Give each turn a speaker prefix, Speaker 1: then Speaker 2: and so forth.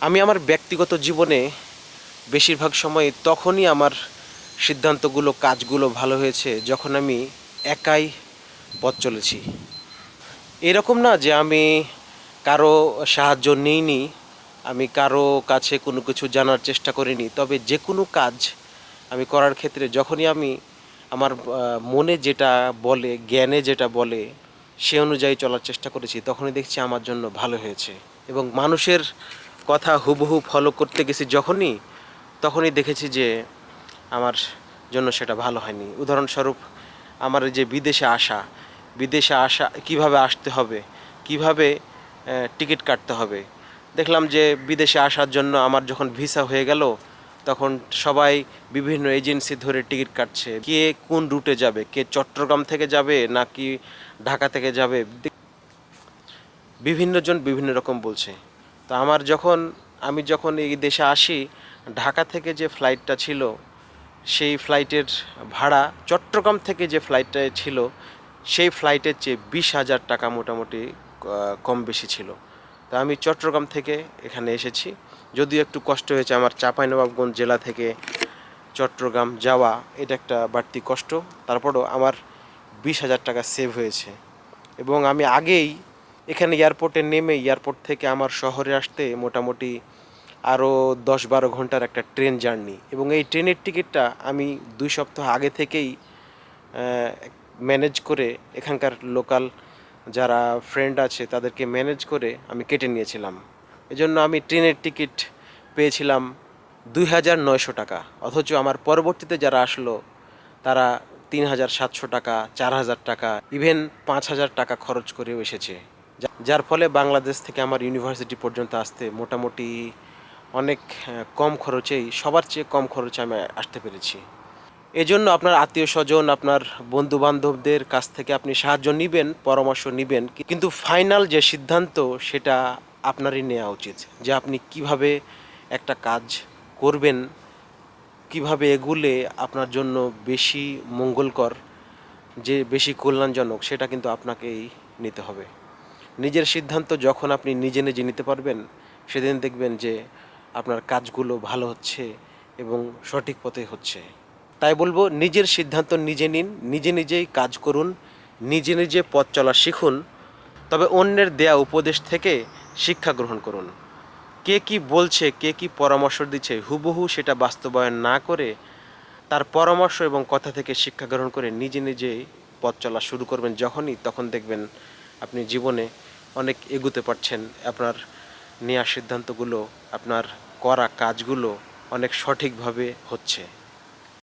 Speaker 1: আমি আমার ব্যক্তিগত জীবনে বেশিরভাগ সময় তখনই আমার সিদ্ধান্তগুলো কাজগুলো ভালো হয়েছে যখন আমি একাই পথ চলেছি। এরকম না যে আমি কারো সাহায্য নিইনি, আমি কারো কাছে কোনো কিছু জানার চেষ্টা করিনি, তবে যে কোনো কাজ আমি করার ক্ষেত্রে যখনই আমি আমার মনে যেটা বলে, জ্ঞানে যেটা বলে, সে অনুযায়ী চলার চেষ্টা করেছি, তখনই দেখছি আমার জন্য ভালো হয়েছে। এবং মানুষের কথা হুবহু ফলো করতে গেছি যখনই, তখনই দেখেছি যে আমার জন্য সেটা ভালো হয়নি। উদাহরণস্বরূপ, আমার এই যে বিদেশে আসা কিভাবে আসতে হবে, কিভাবে টিকিট কাটতে হবে, দেখলাম যে বিদেশে আসার জন্য আমার যখন ভিসা হয়ে গেল, তখন সবাই বিভিন্ন এজেন্সি ধরে টিকিট কাটছে। কে কোন রুটে যাবে, কে চট্টগ্রাম থেকে যাবে নাকি ঢাকা থেকে যাবে, বিভিন্ন জন বিভিন্ন রকম বলছে। তো আমি যখন এই দেশে আসি, ঢাকা থেকে যে ফ্লাইটটা ছিল, সেই ফ্লাইটের ভাড়া চট্টগ্রাম থেকে যে ফ্লাইটটা ছিল, সেই ফ্লাইটের চেয়ে 20,000 টাকা মোটামুটি কম বেশি ছিল। তো আমি চট্টগ্রাম থেকে এখানে এসেছি, যদিও একটু কষ্ট হয়েছে। আমার চাঁপাইনবাবগঞ্জ জেলা থেকে চট্টগ্রাম যাওয়া এটা একটা বাড়তি কষ্ট, তারপরও আমার 20,000 টাকা সেভ হয়েছে। এবং আমি আগেই এখানে এয়ারপোর্টে নেমে এয়ারপোর্ট থেকে আমার শহরে আসতে মোটামুটি আরও 10-12 ঘন্টার একটা ট্রেন জার্নি, এবং এই ট্রেনের টিকিটটা আমি 2 সপ্তাহ আগে থেকেই ম্যানেজ করে, এখানকার লোকাল যারা ফ্রেন্ড আছে তাদেরকে ম্যানেজ করে আমি কেটে নিয়েছিলাম। এজন্য আমি ট্রেনের টিকিট পেয়েছিলাম 2,900 টাকা। অথচ আমার পরবর্তীতে যারা আসলো তারা 3,700 টাকা, 4,000 টাকা, ইভেন 5,000 টাকা খরচ করেও এসেছে। যার ফলে বাংলাদেশ থেকে আমার ইউনিভার্সিটি পর্যন্ত আসতে মোটামুটি অনেক কম খরচেই, সবার চেয়ে কম খরচে আমি আসতে পেরেছি। এজন্য আপনার আত্মীয় স্বজন, আপনার বন্ধু বান্ধবদের কাছ থেকে আপনি সাহায্য নেবেন, পরামর্শ নেবেন, কিন্তু ফাইনাল যে সিদ্ধান্ত সেটা আপনারই নেওয়া উচিত, যে আপনি কিভাবে একটা কাজ করবেন, কিভাবে এগুলে আপনার জন্য বেশি মঙ্গলকর, যে বেশি কল্যাণজনক, সেটা কিন্তু আপনাকেই নিতে হবে। নিজের সিদ্ধান্ত যখন আপনি নিজে নিজে নিতে পারবেন, সেদিন দেখবেন যে আপনার কাজগুলো ভালো হচ্ছে এবং সঠিক পথে হচ্ছে। তাই বলবো, নিজের সিদ্ধান্ত নিজে নিন, নিজে নিজেই কাজ করুন, নিজে নিজে পথ চলা শিখুন, তবে অন্যের দেয়া উপদেশ থেকে শিক্ষা গ্রহণ করুন। কে কি বলছে, কে কি পরামর্শ দিচ্ছে, হুবহু সেটা বাস্তবায়ন না করে তার পরামর্শ এবং কথা থেকে শিক্ষা গ্রহণ করে নিজে নিজেই পথ চলা শুরু করবেন যখনই, তখন দেখবেন আপনি জীবনে অনেক এগুতে পারছেন। আপনার নেওয়া সিদ্ধান্তগুলো, আপনার করা কাজগুলো অনেক সঠিকভাবে হচ্ছে।